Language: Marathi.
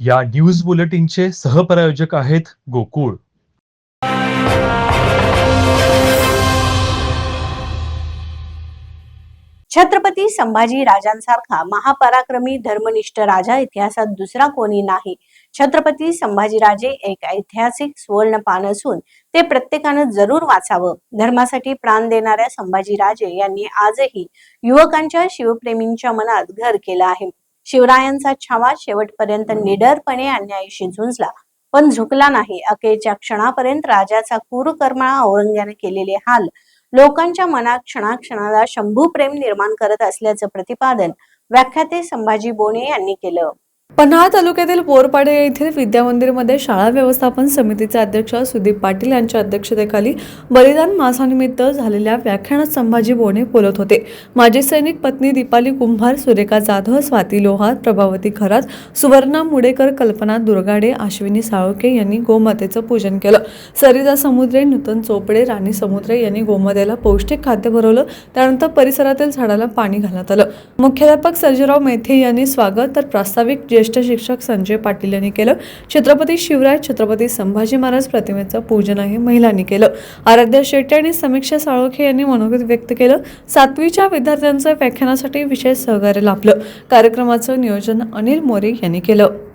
या न्यूज बुलेटिनचे सहप्रायोजक आहेत गोकुळ. छत्रपती संभाजी राजांसारखा महापराक्रमी धर्मनिष्ठ राजा इतिहासात दुसरा कोणी नाही. छत्रपती संभाजीराजे एक ऐतिहासिक सुवर्णपान असून ते प्रत्येकानं जरूर वाचावं. धर्मासाठी प्राण देणाऱ्या संभाजीराजे यांनी आजही युवकांच्या शिवप्रेमींच्या मनात घर केलं आहे. शिवरायांचा छावा शेवटपर्यंत निडरपणे अन्यायाशी झुंजला पण झुकला नाही. अखेरच्या क्षणापर्यंत राजाचा क्रूरकर्मा औरंग्याने केलेले हाल लोकांच्या मनात क्षणाक्षणाला शंभू प्रेम निर्माण करत असल्याचं प्रतिपादन व्याख्याते संभाजी बोणे यांनी केलं. पन्हाळा तालुक्यातील बोरपाडे येथील विद्यामंदिरमध्ये शाळा व्यवस्थापन समितीचे अध्यक्ष सुदीप पाटील यांच्या अध्यक्षतेखाली बलिदान मासानिमित्त झालेल्या व्याख्यानात संभाजी बोणे बोलत होते. माजी सैनिक पत्नी दीपाली कुंभार, सुरेखा जाधव, स्वाती लोहार, प्रभावती खरात, सुवर्णा मुडेकर, कल्पना दुर्गाडे, अश्विनी साळोखे यांनी गोमातेचं पूजन केलं. सरिता समुद्रे, नूतन चोपडे, राणी समुद्रे यांनी गोमातेला पौष्टिक खाद्य भरवलं. त्यानंतर परिसरातील झाडाला पाणी घालण्यात आलं. मुख्याध्यापक सर्जेराव मेथे यांनी स्वागत तर प्रास्ताविक ज्येष्ठ शिक्षक संजय पाटील यांनी केलं. छत्रपती शिवराय, छत्रपती संभाजी महाराज प्रतिमेचं पूजनही महिलांनी केलं. आराध्या शेट्टे आणि समीक्षा साळोखे यांनी मनोगत व्यक्त केलं. 7वीच्या विद्यार्थ्यांचं व्याख्यानासाठी विशेष सहकार्य लाभलं. कार्यक्रमाचं नियोजन अनिल मोरे यांनी केलं.